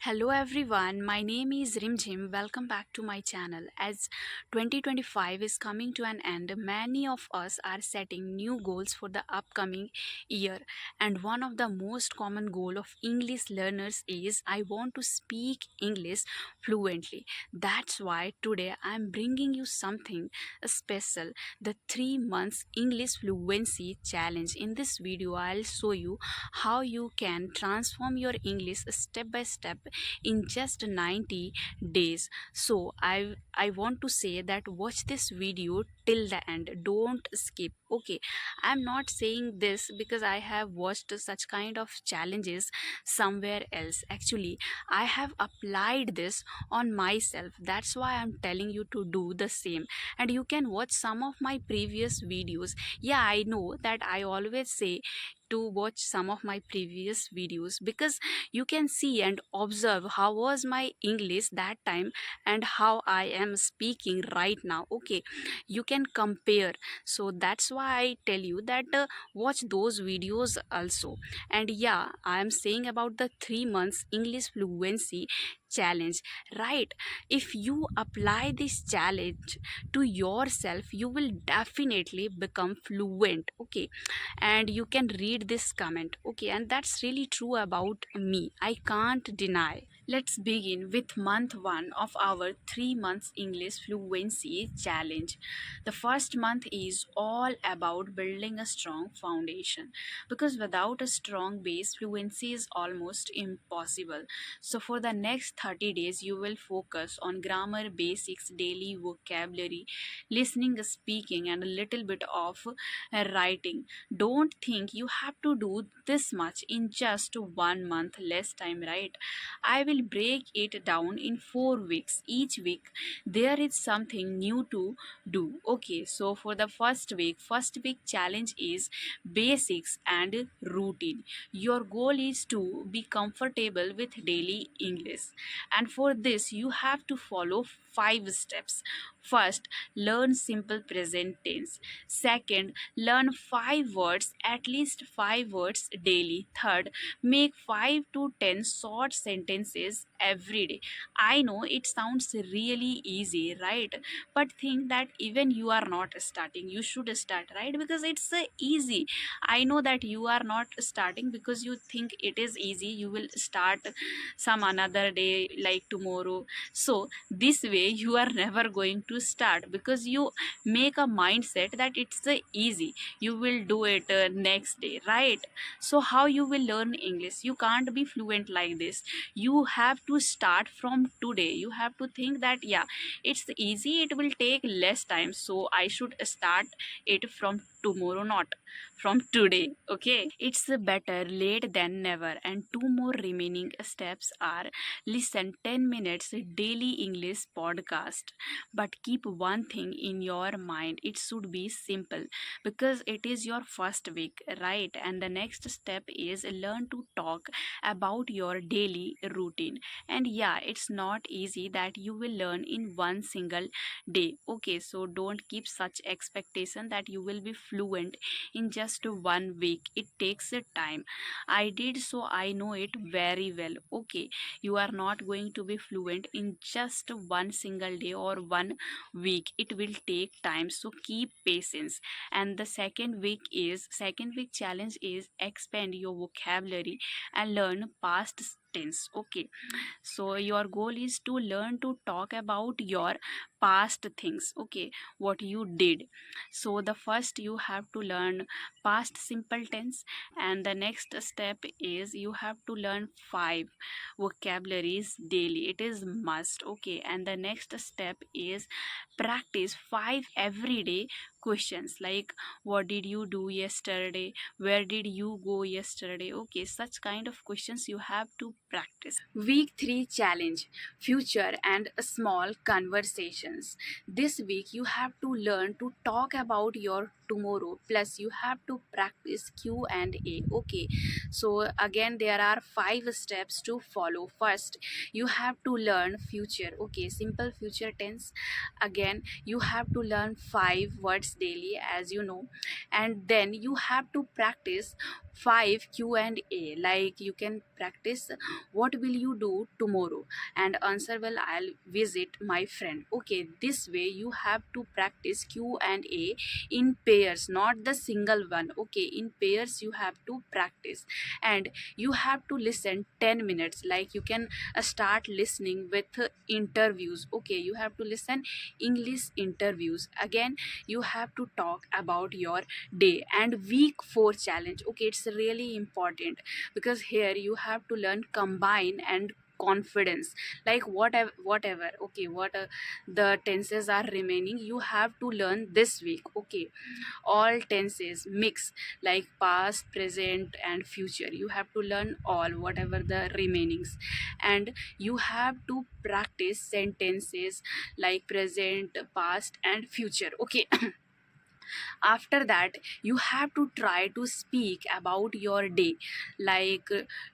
Hello everyone, my name is Rimjhim. Welcome back to my channel. As 2025 is coming to an end, many of us are setting new goals for the upcoming year. And one of the most common goal of English learners is I want to speak English fluently. That's why today I'm bringing you something special, the 3 months English fluency challenge. In this video, I'll show you how you can transform your English step by step in just 90 days. So I want to say that watch this video till the end, don't skip. Okay, I'm not saying this because I have watched such kind of challenges somewhere else. Actually, I have applied this on myself. That's why I'm telling you to do the same. And you can watch some of my previous videos. Yeah, I know that I always say to watch some of my previous videos because you can see and observe how was my English that time and how I am speaking right now. Okay, you can compare. So that's why I tell you that watch those videos also. And yeah, I am saying about the 3 months English fluency challenge, right? If you apply this challenge to yourself, you will definitely become fluent. Okay, and you can read this comment. Okay, and that's really true about me, I can't deny. Let's begin with month 1 of our 3 months English fluency challenge. The first month is all about building a strong foundation because without a strong base, fluency is almost impossible. So, for the next 30 days, you will focus on grammar basics, daily vocabulary, listening, speaking, and a little bit of writing. Don't think you have to do this much in just 1 month, less time, right? I will break it down in 4 weeks. Each week, there is something new to do. Okay, so for the first week challenge is basics and routine. Your goal is to be comfortable with daily English, and for this, you have to follow 5 steps. First, learn simple present tense. Second, learn 5 words, at least 5 words daily. Third, make 5 to 10 short sentences every day. I know it sounds really easy, right? But think that even you are not starting, you should start, right? Because it's easy. I know that you are not starting because you think it is easy. You will start some another day, like tomorrow. So, this way, you are never going to start because you make a mindset that it's easy, you will do it next day, right? So how you will learn English? You can't be fluent like this. You have to start from today. You have to think that yeah, it's easy, it will take less time, so I should start it from tomorrow, not from today. Okay, it's better late than never. And 2 more remaining steps are listen 10 minutes daily English podcast, but keep one thing in your mind, it should be simple because it is your first week, right? And the next step is learn to talk about your daily routine. And yeah, it's not easy that you will learn in one single day. Okay, so don't keep such expectation that you will be fluent in just 1 week. It takes a time. I did, so I know it very well. Okay, you are not going to be fluent in just one single day or 1 week. It will take time, so keep patience. And the second week challenge is expand your vocabulary and learn past tense. Okay, so your goal is to learn to talk about your past things. Okay, what you did. So the first you have to learn past simple tense, and the next step is you have to learn 5 vocabularies daily. It is must. Okay, and the next step is practice 5 everyday questions like what did you do yesterday, where did you go yesterday. Okay, such kind of questions you have to practice. Week 3 challenge, future and small conversations. This week you have to learn to talk about your tomorrow, plus you have to practice Q&A. Okay, so again there are 5 steps to follow. First, you have to learn future, okay, simple future tense. Again, you have to learn 5 words daily, as you know. And then you have to practice 5 Q&A, like you can practice what will you do tomorrow, and answer will I'll visit my friend. Okay, this way you have to practice Q&A in pairs, not the single one. Okay, in pairs you have to practice. And you have to listen 10 minutes, like you can start listening with interviews. Okay, you have to listen English interviews. Again, you have to talk about your day. And week 4 challenge, okay, it's really important, because here you have to learn combine and confidence, like whatever, okay, what the tenses are remaining, you have to learn this week. Okay, all tenses mix, like past, present and future, you have to learn all whatever the remainings. And you have to practice sentences like present, past and future. Okay, after that you have to try to speak about your day, like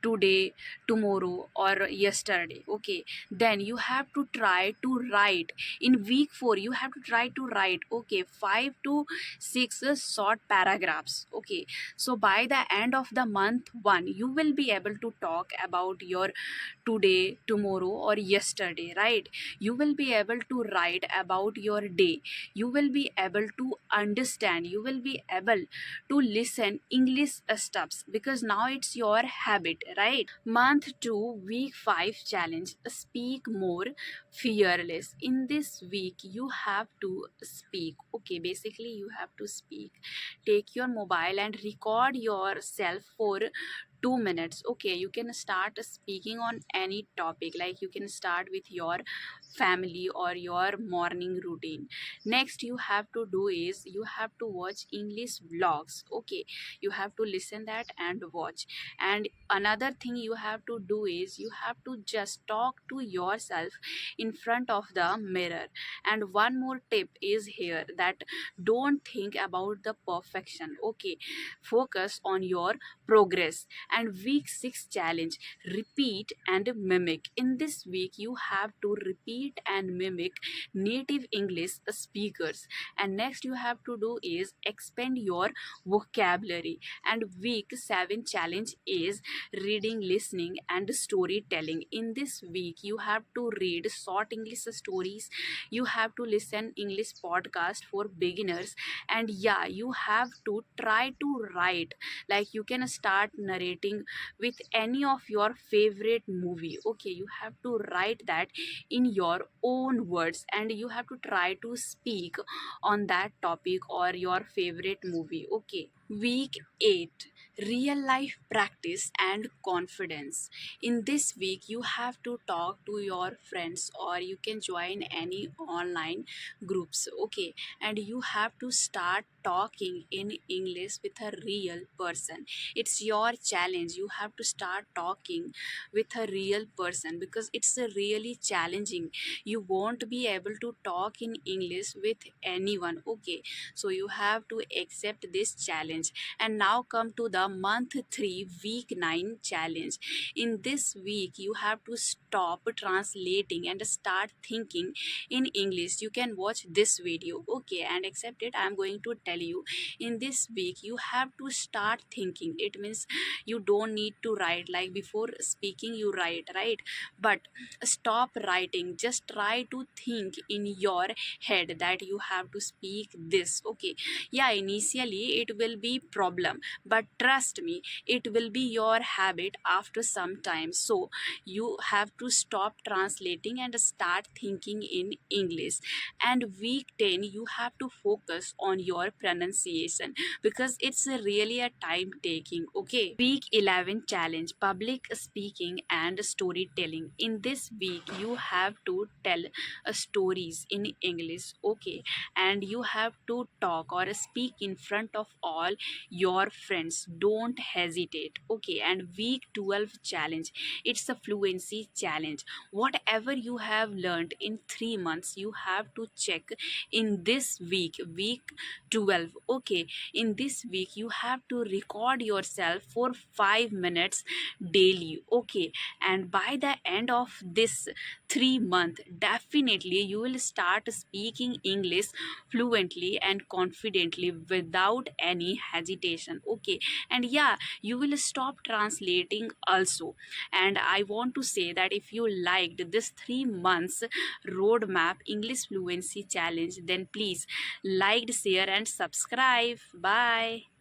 today, tomorrow or yesterday. Okay, then you have to try to write in week 4, you have to try to write, okay, 5 to 6 short paragraphs. Okay, so by the end of the month 1 you will be able to talk about your today, tomorrow or yesterday, right? You will be able to write about your day, you will be able to understand, you will be able to listen English stuffs, because now it's your habit, right? Month 2, week 5 challenge, speak more fearless. In this week you have to speak. Okay, basically you have to speak. Take your mobile and record yourself for 2 minutes. Okay, you can start speaking on any topic, like you can start with your family or your morning routine. Next you have to do is you have to watch English vlogs. Okay, you have to listen that and watch. And another thing you have to do is you have to just talk to yourself in front of the mirror. And one more tip is here, that don't think about the perfection. Okay, focus on your progress. And week 6 challenge, repeat and mimic. In this week you have to repeat and mimic native English speakers. And next you have to do is expand your vocabulary. And week 7 challenge is reading, listening and storytelling. In this week you have to read short English stories, you have to listen English podcast for beginners. And yeah, you have to try to write, like you can start narrating with any of your favorite movie. Okay, you have to write that in your own words, and you have to try to speak on that topic or your favorite movie. Okay, week 8, real life practice and confidence. In this week you have to talk to your friends, or you can join any online groups. Okay, and you have to start talking in English with a real person. It's your challenge, you have to start talking with a real person, because it's a really challenging. You won't be able to talk in English with anyone. Okay, so you have to accept this challenge. And now come to the month 3, week 9 challenge. In this week you have to stop translating and start thinking in English. You can watch this video, okay, and accept it. I'm going to tell you, in this week you have to start thinking. It means you don't need to write, like before speaking you write, right? But stop writing, just try to think in your head that you have to speak this. Okay, yeah, initially it will be problem, but trust me, it will be your habit after some time. So you have to stop translating and start thinking in English. And week 10 you have to focus on your pronunciation, because it's really a time taking. Okay, week 11 challenge, public speaking and storytelling. In this week you have to tell stories in English. Okay, and you have to talk or speak in front of all your friends. Don't hesitate. Okay, and week 12 challenge, it's a fluency challenge. Whatever you have learned in 3 months you have to check in this week, week 12. 12. Okay, in this week you have to record yourself for 5 minutes daily. Okay, and by the end of this 3 month, definitely you will start speaking English fluently and confidently without any hesitation. Okay, and yeah, you will stop translating also. And I want to say that if you liked this 3 months roadmap English fluency challenge, then please like, share and subscribe. Bye.